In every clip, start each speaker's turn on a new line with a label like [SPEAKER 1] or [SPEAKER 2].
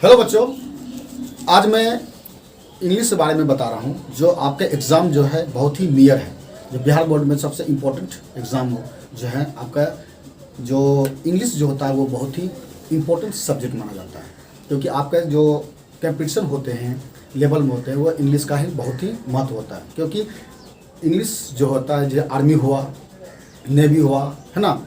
[SPEAKER 1] Hello बच्चों, आज मैं इंग्लिश के बारे में बता रहा हूँ। जो आपका एग्ज़ाम जो है बहुत ही नियर है, जो बिहार बोर्ड में सबसे इम्पोर्टेंट एग्ज़ाम जो है आपका, जो इंग्लिश जो होता है वो बहुत ही इम्पोर्टेंट सब्जेक्ट माना जाता है, क्योंकि आपका जो कंपटीशन होते हैं लेवल में होते हैं वो इंग्लिश का ही बहुत ही महत्व होता है। क्योंकि इंग्लिश जो होता है, जो आर्मी हुआ, नेवी हुआ, है ना,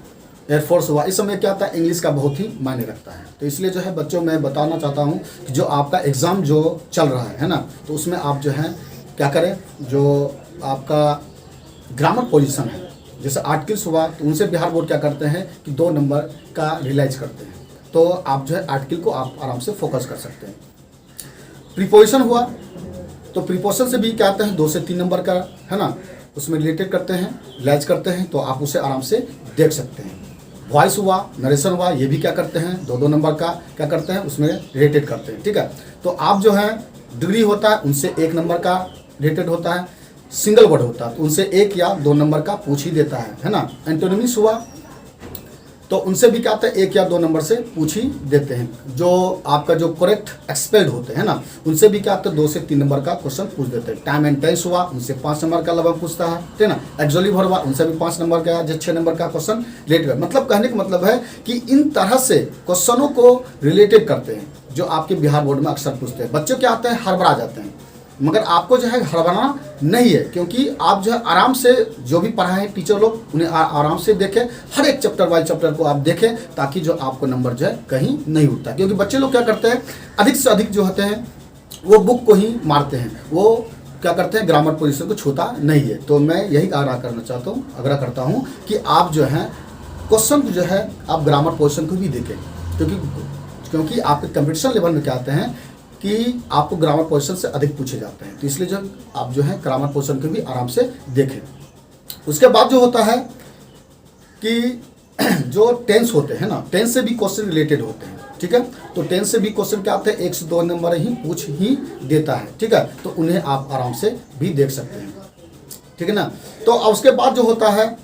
[SPEAKER 1] एयरफोर्स हुआ, इस समय क्या होता है इंग्लिश का बहुत ही मायने रखता है। तो इसलिए जो है बच्चों मैं बताना चाहता हूँ कि जो आपका एग्ज़ाम जो चल रहा है ना, तो उसमें आप जो है क्या करें, जो आपका ग्रामर पोजीशन है, जैसे आर्टिकल्स हुआ, तो उनसे बिहार बोर्ड क्या करते हैं कि 2 नंबर का रियलाइज करते हैं। तो आप जो है आर्टिकल को आप आराम से फोकस कर सकते हैं। प्रीपोजिशन हुआ, तो प्रीपोजिशन से भी क्या आते हैं 2 से 3 नंबर का, है ना, उसमें रिलेटेड करते हैं, रियलाइज करते हैं, तो आप उसे आराम से देख सकते हैं। वॉइस हुआ, नरेशन हुआ, ये भी क्या करते हैं 2-2 नंबर का क्या करते हैं उसमें रिलेटेड करते हैं। ठीक है, तो आप जो है डिग्री होता है उनसे 1 नंबर का रिलेटेड होता है, सिंगल वर्ड होता है तो उनसे 1 या 2 नंबर का पूछ ही देता है ना। एंटोनिम्स हुआ तो उनसे भी क्या होता है 1 या 2 नंबर से पूछ ही देते हैं। जो आपका जो करेक्ट एक्सपेल्ड होते हैं ना, उनसे भी क्या होता है 2 से 3 नंबर का क्वेश्चन पूछ देते हैं। टाइम एंड टेंस हुआ, उनसे 5 नंबर का लगभग पूछता है, ठीक है ना। एक्सक्लूसिव हुआ, उनसे भी 5 नंबर का या 6 नंबर का क्वेश्चन रिलेटेड। मतलब कहने का मतलब है कि इन तरह से क्वेश्चनों को रिलेटेड करते हैं जो आपके बिहार बोर्ड में अक्सर पूछते हैं। बच्चों क्या आते हैं हड़बड़ा जाते हैं, मगर आपको जो है हड़बड़ाना नहीं है, क्योंकि आप जो है आराम से जो भी पढ़ा है टीचर लोग उन्हें आराम से देखें, हर एक चैप्टर वाइज चैप्टर को आप देखें, ताकि जो आपको नंबर जो है कहीं नहीं उठता। क्योंकि बच्चे लोग क्या करते हैं अधिक से अधिक जो होते हैं वो बुक को ही मारते हैं, वो क्या करते हैं ग्रामर पोजीशन को छूता नहीं है। तो मैं यही आग्रह करता हूँ कि आप जो है क्वेश्चन जो है आप ग्रामर पोजीशन को भी देखें, क्योंकि आपके कंपटीशन लेवल में क्या आते हैं कि आपको ग्रामर पोजीशन से अधिक पूछे जाते हैं। तो इसलिए जो आप जो है ग्रामर पोजीशन को भी आराम से देखें। उसके बाद जो होता है कि जो टेंस होते हैं ना, टेंस से भी क्वेश्चन रिलेटेड होते हैं, ठीक है। तो टेंस से भी क्वेश्चन क्या आते हैं 1 से 2 नंबर ही पूछ ही देता है, ठीक है। तो उन्हें आप आराम से भी देख सकते हैं, ठीक है ना। तो उसके बाद जो होता है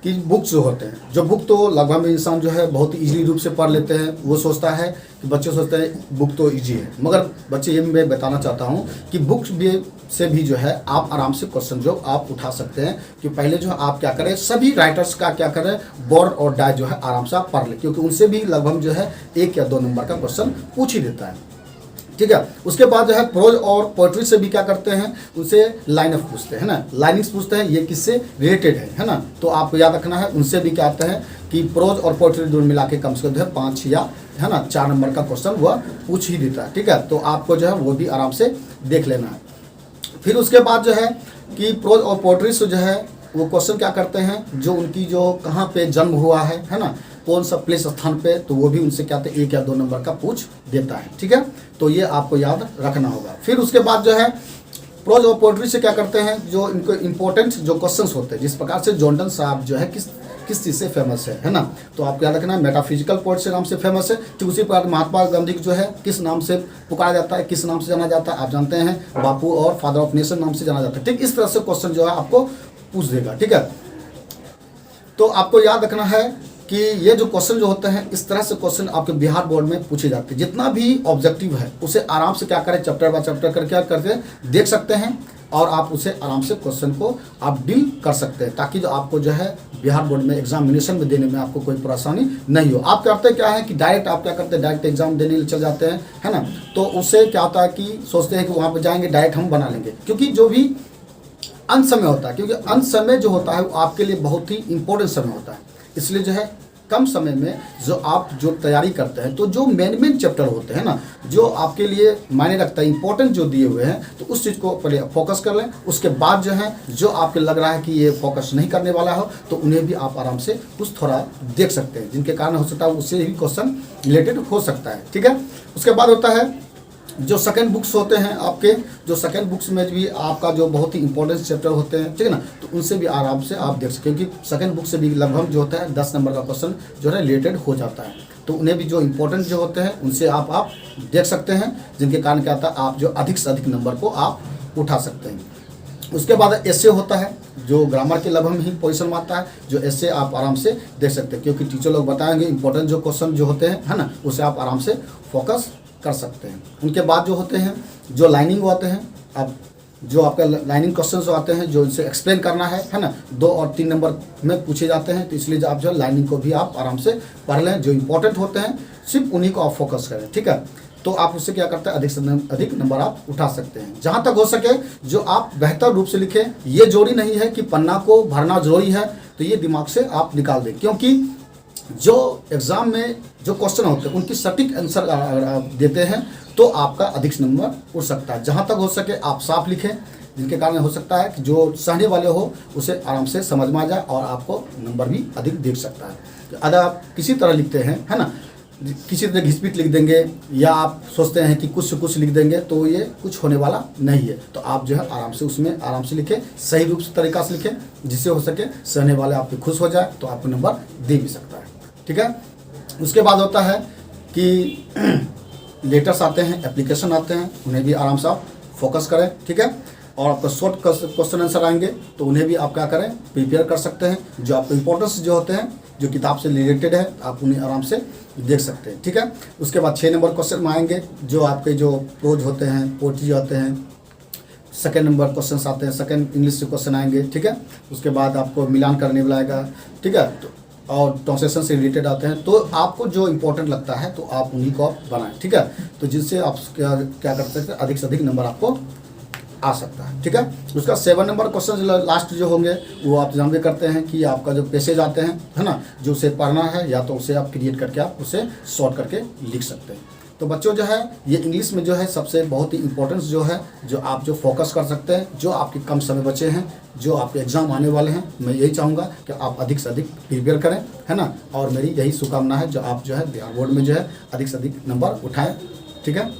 [SPEAKER 1] कि बुक्स जो होते हैं, जो बुक तो लगभग में इंसान जो है बहुत इजीली रूप से पढ़ लेते हैं। वो सोचता है कि बच्चे सोचते हैं बुक तो इजी है, मगर बच्चे ये मैं बताना चाहता हूँ कि बुक्स भी से भी जो है आप आराम से क्वेश्चन जो आप उठा सकते हैं। कि पहले जो है आप क्या करें, सभी राइटर्स का क्या करें बोर्ड और डाय जो है आराम से आप पढ़ लें, क्योंकि उनसे भी लगभग जो है 1 या 2 नंबर का क्वेश्चन पूछ ही देता है, ठीक है। उसके बाद जो है प्रोज और पोएट्री से भी क्या करते हैं, उनसे लाइन ऑफ पूछते हैं ना, लाइनिंग्स पूछते हैं, ये किससे रिलेटेड है ना। तो आपको याद रखना है उनसे भी क्या आता है कि प्रोज और पोएट्री दोनों मिला के कम से कम जो है 5 या है ना 4 नंबर का क्वेश्चन वह पूछ ही देता है, ठीक है। तो आपको जो है वो भी आराम से देख लेना है। फिर उसके बाद जो है कि प्रोज और पोएट्री से जो है वो क्वेश्चन क्या करते हैं, जो उनकी जो कहाँ पे जन्म हुआ है ना, कौन सा प्लेस स्थान पे, तो वो भी उनसे क्या होता है 1 या 2 नंबर का पूछ देता है, ठीक है। तो ये आपको याद रखना होगा। फिर उसके बाद जो है प्रोज और पोएट्री से क्या करते हैं, जो इनको इंपॉर्टेंट जो क्वेश्चंस होते हैं, जिस प्रकार से जॉर्डन साहब जो है किस चीज़ से फेमस है ना। तो आपको याद रखना है मेटाफिजिकल पोएट से नाम से फेमस है। ठीक उसी प्रकार महात्मा गांधी जो है किस नाम से पुकारा जाता है, किस नाम से जाना जाता है, आप जानते हैं बापू और फादर ऑफ नेशन नाम से जाना जाता है। ठीक इस तरह से क्वेश्चन जो है आपको पूछ देगा, ठीक है। तो आपको याद रखना है कि ये जो क्वेश्चन जो होते हैं इस तरह से क्वेश्चन आपके बिहार बोर्ड में पूछे जाते हैं। जितना भी ऑब्जेक्टिव है उसे आराम से क्या करें चैप्टर बाय चैप्टर करके देख सकते हैं, और आप उसे आराम से क्वेश्चन को आप डील कर सकते हैं, ताकि जो आपको जो है बिहार बोर्ड में एग्जामिनेशन में देने में आपको कोई परेशानी नहीं हो। आप करते क्या है कि डायरेक्ट आप क्या करते हैं डायरेक्ट एग्जाम देने चल जाते हैं, है ना। तो उससे क्या होता है कि सोचते हैं कि वहाँ पर जाएंगे डायरेक्ट हम बना लेंगे, क्योंकि जो भी अंत समय होता है, क्योंकि अंत समय जो होता है वो आपके लिए बहुत ही इंपॉर्टेंट समय होता है। इसलिए जो है कम समय में जो आप जो तैयारी करते हैं, तो जो मेन चैप्टर होते हैं ना, जो आपके लिए मायने रखता है इंपॉर्टेंट जो दिए हुए हैं, तो उस चीज़ को पहले फोकस कर लें। उसके बाद जो है जो आपके लग रहा है कि ये फोकस नहीं करने वाला हो, तो उन्हें भी आप आराम से कुछ थोड़ा देख सकते हैं, जिनके कारण हो सकता है उससे भी क्वेश्चन रिलेटेड हो सकता है, ठीक है। उसके बाद होता है जो सेकंड बुक्स होते हैं आपके, जो सेकंड बुक्स में भी आपका जो बहुत ही इंपॉर्टेंट चैप्टर होते हैं, ठीक है ना, तो उनसे भी आराम से आप देख सकते हैं। क्योंकि सेकंड बुक से भी लगभग जो होता है 10 नंबर का क्वेश्चन जो है रिलेटेड हो जाता है। तो उन्हें भी जो इंपॉर्टेंट जो होते हैं उनसे आप देख सकते हैं, जिनके कारण क्या होता है आप जो अधिक से अधिक नंबर को आप उठा सकते हैं। उसके बाद एसे होता है जो ग्रामर के लगभग ही पोजीशन में आता है, जो एसे आप आराम से देख सकते हैं, क्योंकि टीचर लोग बताएंगे इंपॉर्टेंट जो क्वेश्चन जो होते हैं, है ना, उसे आप आराम से फोकस कर सकते हैं। उनके बाद जो होते हैं जो लाइनिंग आते हैं, अब जो आपका लाइनिंग क्वेश्चन आते हैं जो इनसे एक्सप्लेन करना है ना, 2 और 3 नंबर में पूछे जाते हैं, तो इसलिए आप जो लाइनिंग को भी आप आराम से पढ़ लें। जो इंपॉर्टेंट होते हैं सिर्फ उन्हीं को आप फोकस करें, ठीक है। तो आप उससे क्या करते हैं, अधिक से अधिक नंबर आप उठा सकते हैं। जहाँ तक हो सके जो आप बेहतर रूप से लिखें, ये जरूरी नहीं है कि पन्ना को भरना जरूरी है, तो ये दिमाग से आप निकाल दें, क्योंकि जो एग्ज़ाम में जो क्वेश्चन होते हैं उनकी सटीक आंसर अगर आप देते हैं तो आपका अधिक नंबर उठ सकता है। जहाँ तक हो सके आप साफ लिखें, जिनके कारण हो सकता है कि जो सहने वाले हो उसे आराम से समझ में आ जाए और आपको नंबर भी अधिक देख सकता है। तो अगर आप किसी तरह लिखते हैं, है ना, किसी तरह घिसपिट लिख देंगे या आप सोचते हैं कि कुछ से कुछ लिख देंगे, तो ये कुछ होने वाला नहीं है। तो आप जो है आराम से उसमें आराम से लिखें, सही रूप से तरीका से लिखें, जिससे हो सके सहने वाले आपके खुश हो जाए तो आपको नंबर दे भी सकता है, ठीक है। उसके बाद होता है कि लेटर्स आते हैं, एप्लीकेशन आते हैं, उन्हें भी आराम से आप फोकस करें, ठीक है। और आपका शॉर्ट क्वेश्चन आंसर आएंगे तो उन्हें भी आप क्या करें, प्रिपेयर कर सकते हैं। जो आपको इंपॉर्टेंस जो होते हैं जो किताब से रिलेटेड है आप उन्हें आराम से देख सकते हैं, ठीक है। उसके बाद 6 नंबर क्वेश्चन में आएंगे जो आपके जो प्रोज होते हैं, पोएट्री होते हैं, सेकेंड नंबर क्वेश्चन आते हैं, सेकेंड इंग्लिश से क्वेश्चन आएंगे, ठीक है। उसके बाद आपको मिलान करने वाला आएगा, ठीक है, और ट्रांसलेशन से रिलेटेड आते हैं। तो आपको जो इंपॉर्टेंट लगता है तो आप उन्हीं को आप बनाएं, ठीक है। तो जिससे आप क्या कर सकते हैं, अधिक से अधिक नंबर आपको आ सकता है, ठीक है। उसका 7 नंबर क्वेश्चन लास्ट जो होंगे वो आप जानते करते हैं कि आपका जो पैसेज आते हैं, है ना, जो उसे पढ़ना है या तो उसे आप क्रिएट करके आप उसे शॉर्ट करके लिख सकते हैं। तो बच्चों जो है ये इंग्लिश में जो है सबसे बहुत ही इंपॉर्टेंस जो है जो आप जो फोकस कर सकते हैं, जो आपके कम समय बचे हैं, जो आपके एग्ज़ाम आने वाले हैं, मैं यही चाहूँगा कि आप अधिक से अधिक प्रिपेयर करें, है ना। और मेरी यही शुभकामना है जो आप जो है बिहार बोर्ड में जो है अधिक से अधिक नंबर उठाएं, ठीक है।